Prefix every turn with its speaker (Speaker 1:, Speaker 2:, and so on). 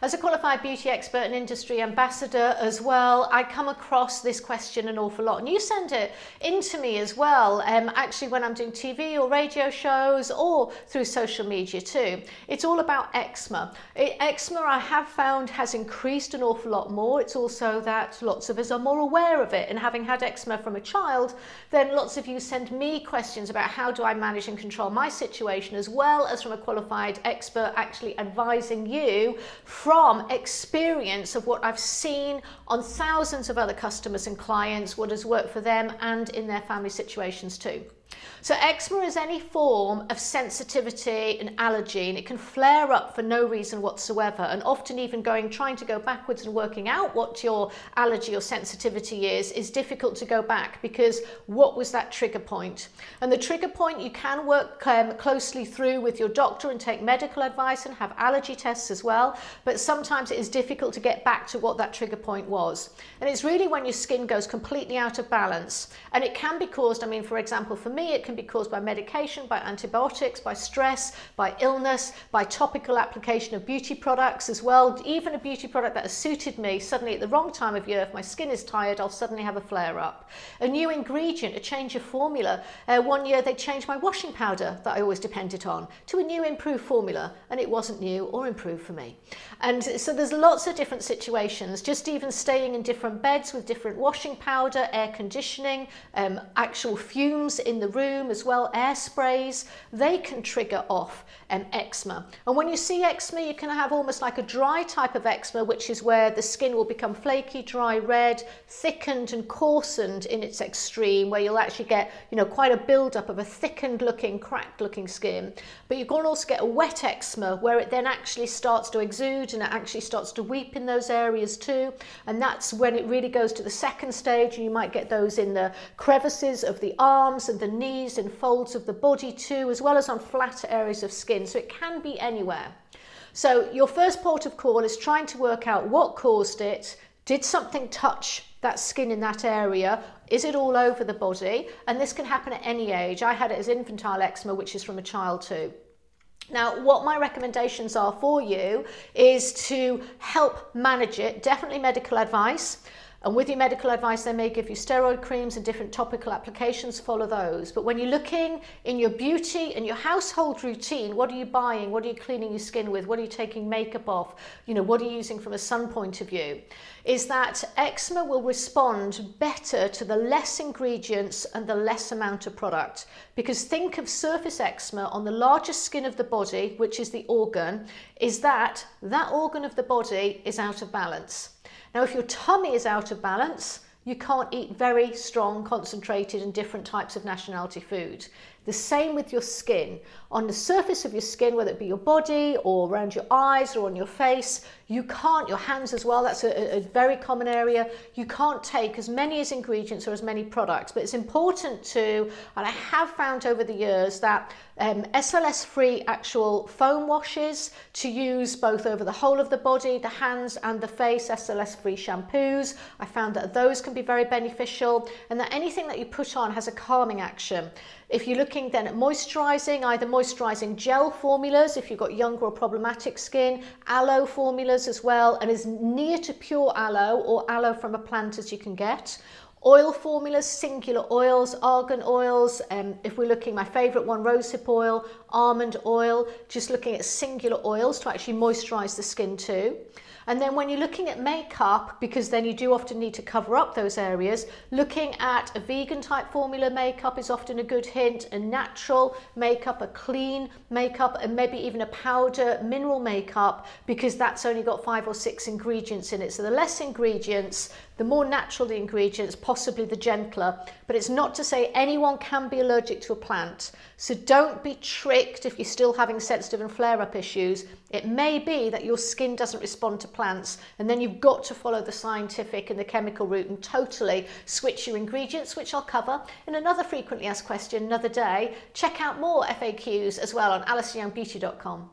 Speaker 1: As a qualified beauty expert and industry ambassador as well, I come across this question an awful lot, and you send it into me as well, actually when I'm doing TV or radio shows or through social media too. It's all about eczema. Eczema, I have found, has increased an awful lot more. It's also that lots of us are more aware of it, and having had eczema from a child, then lots of you send me questions about how do I manage and control my situation, as well as from a qualified expert actually advising you from experience of what I've seen on thousands of other customers and clients, what has worked for them and in their family situations too. So eczema is any form of sensitivity and allergy, and it can flare up for no reason whatsoever, and often even trying to go backwards and working out what your allergy or sensitivity is difficult to go back, because what was that trigger point? And the trigger point you can work closely through with your doctor and take medical advice and have allergy tests as well, but sometimes it is difficult to get back to what that trigger point was. And it's really when your skin goes completely out of balance, and it can be caused, for example, for me, it can be caused by medication, by antibiotics, by stress, by illness, by topical application of beauty products as well. Even a beauty product that has suited me, suddenly at the wrong time of year, if my skin is tired, I'll suddenly have a flare up. A new ingredient, a change of formula. One year they changed my washing powder that I always depended on to a new improved formula, and it wasn't new or improved for me. And so there's lots of different situations, just even staying in different beds with different washing powder, air conditioning, actual fumes in the room as well, air sprays, they can trigger off eczema. And when you see eczema, you can have almost like a dry type of eczema, which is where the skin will become flaky, dry, red, thickened and coarsened in its extreme, where you'll actually get, quite a build-up of a thickened looking, cracked looking skin. But you can also get a wet eczema, where it then actually starts to exude and it actually starts to weep in those areas too. And that's when it really goes to the second stage, and you might get those in the crevices of the arms and the knees and folds of the body too, as well as on flat areas of skin. So it can be anywhere. So your first port of call is trying to work out what caused it. Did something touch that skin in that area? Is it all over the body? And this can happen at any age. I had it as infantile eczema, which is from a child too. Now, what my recommendations are for you is to help manage it, definitely medical advice. And with your medical advice, they may give you steroid creams and different topical applications, follow those. But when you're looking in your beauty and your household routine, what are you buying? What are you cleaning your skin with? What are you taking makeup off? What are you using from a sun point of view? Is that eczema will respond better to the less ingredients and the less amount of product. Because think of surface eczema on the largest skin of the body, which is the organ, is that organ of the body is out of balance. Now, if your tummy is out of balance, you can't eat very strong, concentrated and different types of nationality food. The same with your skin. On the surface of your skin, whether it be your body or around your eyes or on your face, you can't, your hands as well, that's a very common area, you can't take as many as ingredients or as many products. But it's important to, and I have found over the years that SLS-free actual foam washes to use both over the whole of the body, the hands and the face, SLS-free shampoos, I found that those can be very beneficial, and that anything that you put on has a calming action. If you're looking then at moisturising, either moisturising gel formulas if you've got younger or problematic skin, aloe formulas as well, and as near to pure aloe or aloe from a plant as you can get. Oil formulas, singular oils, argan oils, if we're looking, my favourite one, rosehip oil, almond oil, just looking at singular oils to actually moisturise the skin too. And then when you're looking at makeup, because then you do often need to cover up those areas, looking at a vegan type formula makeup is often a good hint, a natural makeup, a clean makeup, and maybe even a powder mineral makeup, because that's only got 5 or 6 ingredients in it. So the less ingredients, the more natural the ingredients, possibly the gentler. But it's not to say anyone can be allergic to a plant. So don't be tricked if you're still having sensitive and flare-up issues. It may be that your skin doesn't respond to plants, and then you've got to follow the scientific and the chemical route and totally switch your ingredients, which I'll cover in another frequently asked question another day. Check out more FAQs as well on AlisonYoungBeauty.com.